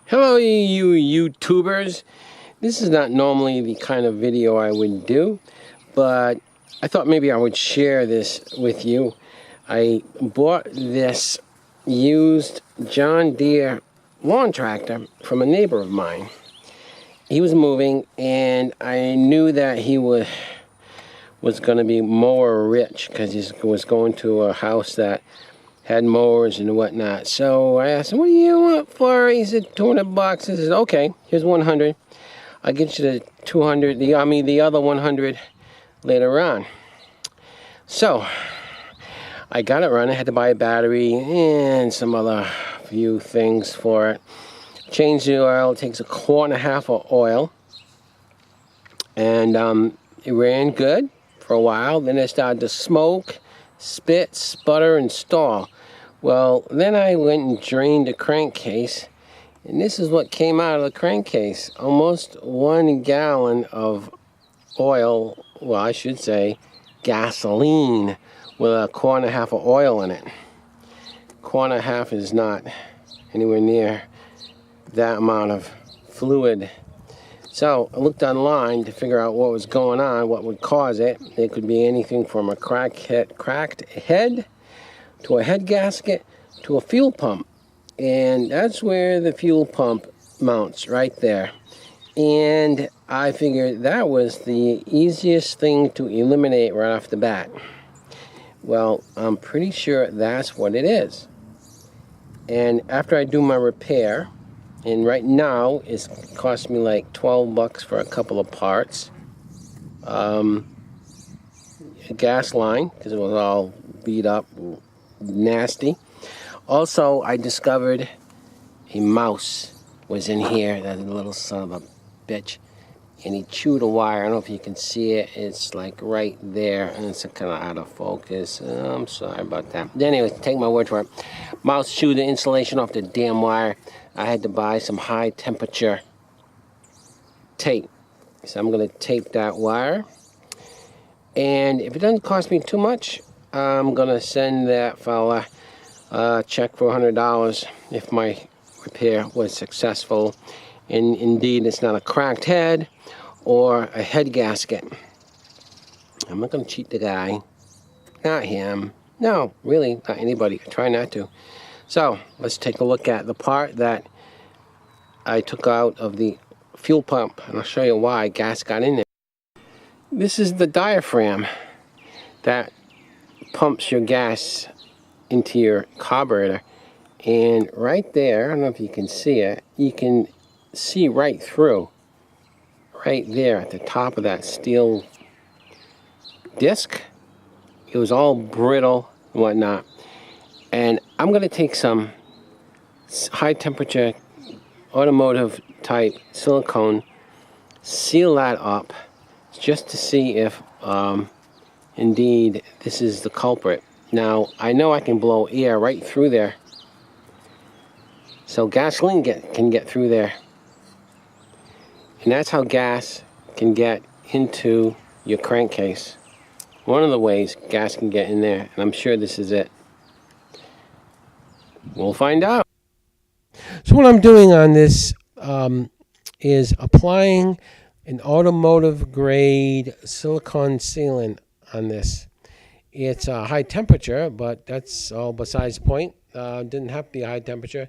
Hello, you YouTubers. This is not normally the kind of video I would do, but I thought maybe I would share this with you. I bought this used John Deere lawn tractor from a neighbor of mine. He was moving, and I knew that he was going to be mower rich because he was going to a house that had mowers and whatnot. So I asked him, "What do you want for?" He said, $200. I said, "Okay, here's 100. I'll get you the 200. The other 100 later on." So I got it running. I had to buy a battery and some other few things for it. Changed the oil. It takes a quart and a half of oil, and it ran good for a while. Then it started to smoke, spit, sputter, and stall. Well, then I went and drained the crankcase, and this is what came out of the crankcase. Almost 1 gallon of oil, well, I should say gasoline, with a quart and a half of oil in it. Quart and a half is not anywhere near that amount of fluid. So I looked online to figure out what was going on, what would cause it. It could be anything from a cracked head to a head gasket to a fuel pump. And that's where the fuel pump mounts, right there. And I figured that was the easiest thing to eliminate right off the bat. Well, I'm pretty sure that's what it is. And after I do my repair, and right now it's cost me like $12 for a couple of parts. A gas line, because it was all beat up, nasty. Also, I discovered a mouse was in here, that little son of a bitch, and he chewed a wire. I don't know if you can see it. It's like right there, and it's kind of out of focus. I'm sorry about that. Anyway, take my word for it. Mouse chewed the insulation off the damn wire. I had to buy some high temperature tape. So I'm going to tape that wire. And if it doesn't cost me too much, I'm going to send that fella a check for $100 if my repair was successful. And indeed, it's not a cracked head or a head gasket. I'm not going to cheat the guy. Not him. No, really, not anybody. I try not to. So let's take a look at the part that I took out of the fuel pump, and I'll show you why gas got in there. This is the diaphragm that pumps your gas into your carburetor, and right there, I don't know if you can see it, you can see right through, right there at the top of that steel disc. It was all brittle and whatnot, and I'm going to take some high temperature automotive type silicone, seal that up just to see if indeed this is the culprit. Now I know I can blow air right through there, so gasoline can get through there, and that's how gas can get into your crankcase. One of the ways gas can get in there, and I'm sure this is it. We'll find out. So what I'm doing on this is applying an automotive grade silicone sealant on this. It's a high temperature, but that's all besides the point. Didn't have to be a high temperature,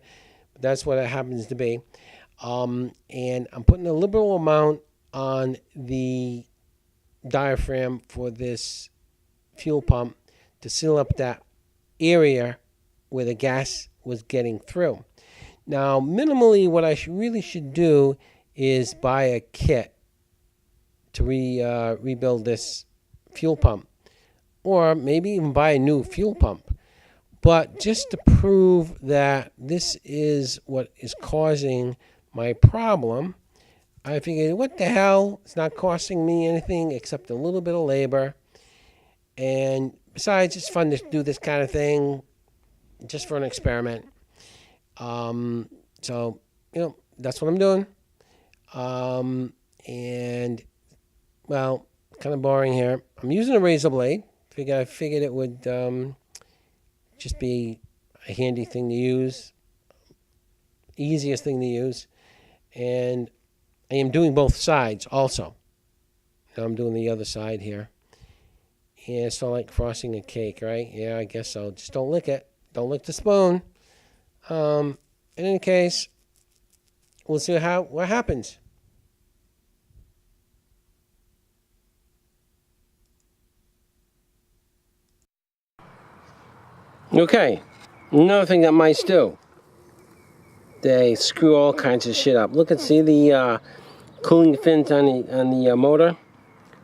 but that's what it happens to be. And I'm putting a liberal amount on the diaphragm for this fuel pump to seal up that area where the gas was getting through. Now, minimally, what I really should do is buy a kit to rebuild this fuel pump, or maybe even buy a new fuel pump. But just to prove that this is what is causing my problem, I figured, what the hell? It's not costing me anything except a little bit of labor. And besides, it's fun to do this kind of thing just for an experiment. So, that's what I'm doing. And, well, kind of boring here. I'm using a razor blade. I figured it would just be a handy thing to use. easiest thing to use. And I am doing both sides also. Now I'm doing the other side here. Yeah, it's not like frosting a cake, right? Yeah, I guess so. Just don't lick it. Don't lick the spoon. In any case, we'll see what happens. Okay, another thing that mice do. They screw all kinds of shit up. Look and see the cooling fins on the motor.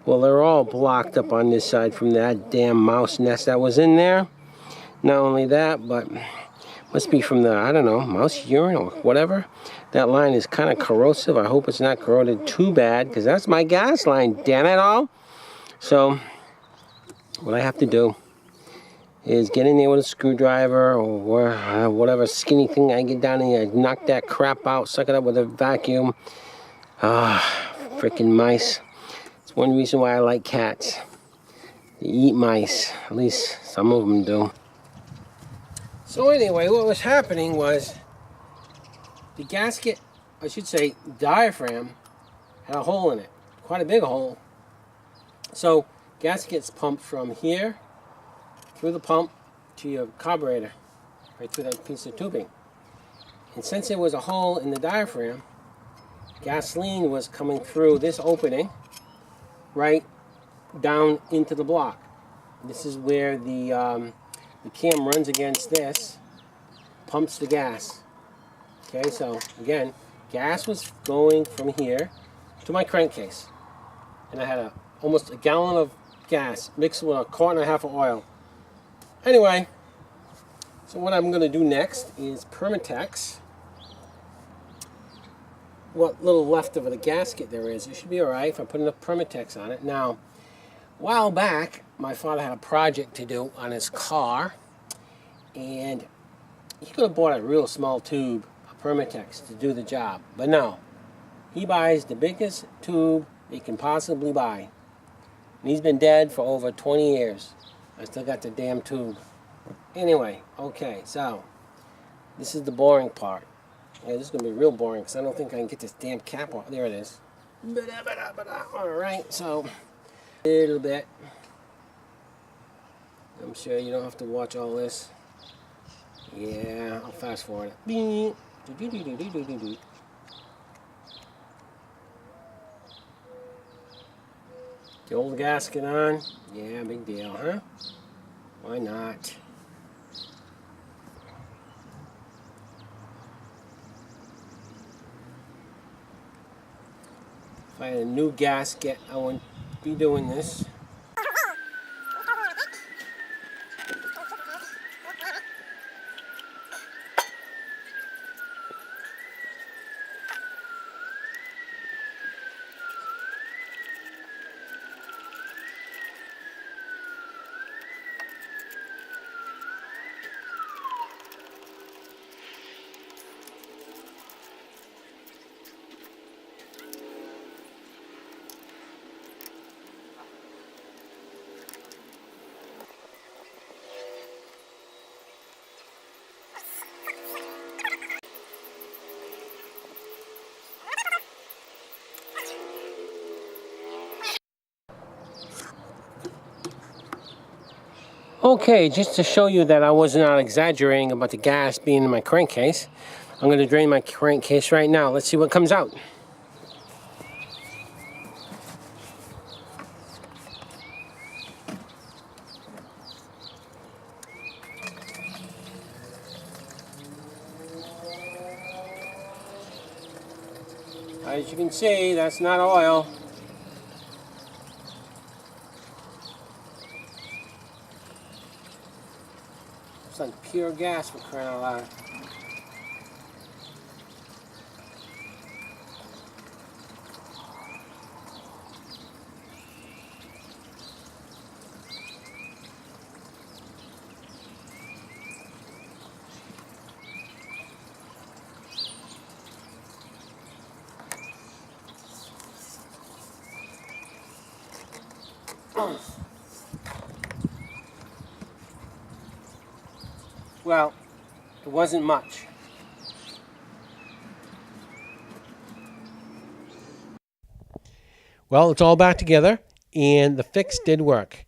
Well, they're all blocked up on this side from that damn mouse nest that was in there. Not only that, but must be from the, I don't know, mouse urine or whatever. That line is kind of corrosive. I hope it's not corroded too bad, because that's my gas line, damn it all. So, what I have to do is get in there with a screwdriver or whatever skinny thing I get down in there, knock that crap out, suck it up with a vacuum. Freaking mice. It's one reason why I like cats. They eat mice. At least some of them do. So anyway, what was happening was the gasket, I should say diaphragm, had a hole in it. Quite a big hole. So gas gets pumped from here through the pump to your carburetor, right through that piece of tubing. And since there was a hole in the diaphragm, gasoline was coming through this opening right down into the block. This is where the cam runs against this, pumps the gas. Okay, so again, gas was going from here to my crankcase. And I had almost a gallon of gas mixed with a quart and a half of oil. Anyway, so what I'm going to do next is Permatex. What little left of the gasket there is, it should be alright if I put enough Permatex on it. Now, a while back, my father had a project to do on his car, and he could have bought a real small tube of Permatex to do the job, but no. He buys the biggest tube he can possibly buy. And he's been dead for over 20 years. I still got the damn tube. Anyway, okay, so this is the boring part. Yeah, this is going to be real boring because I don't think I can get this damn cap off. There it is. Alright, so a little bit. I'm sure you don't have to watch all this. Yeah, I'll fast forward it. The old gasket on? Yeah, big deal, huh? Why not? If I had a new gasket, I wouldn't be doing this. Okay, just to show you that I was not exaggerating about the gas being in my crankcase, I'm going to drain my crankcase right now. Let's see what comes out. As you can see, that's not oil. It's like pure gas, for crying out loud. Well, it wasn't much. Well, it's all back together, and the fix did work.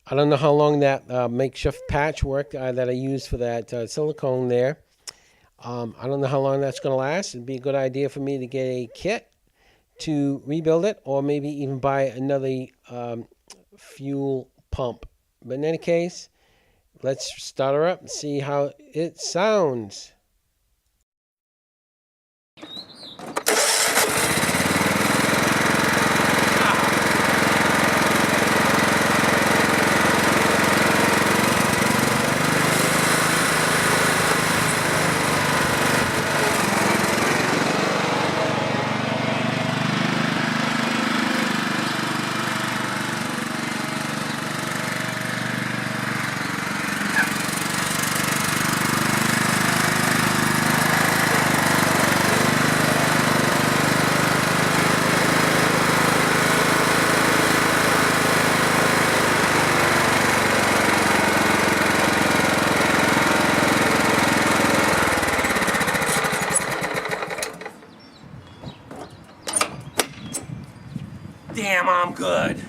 I don't know how long that makeshift patch worked that I used for that silicone there. I don't know how long that's going to last. It'd be a good idea for me to get a kit to rebuild it, or maybe even buy another fuel pump. But in any case, let's start her up and see how it sounds. Damn, I'm good.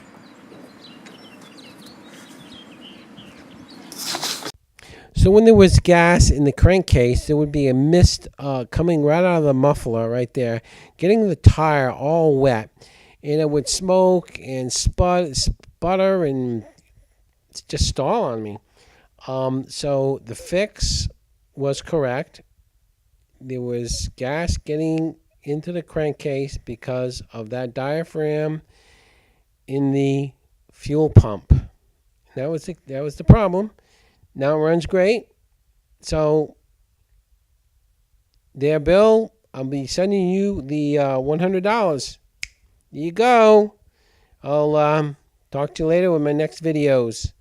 So when there was gas in the crankcase, there would be a mist coming right out of the muffler right there, getting the tire all wet. And it would smoke and sputter and just stall on me. So the fix was correct. There was gas getting into the crankcase because of that diaphragm in the fuel pump. That was the problem. Now it runs great. So there, Bill, I'll be sending you the $100. There you go. I'll talk to you later with my next videos.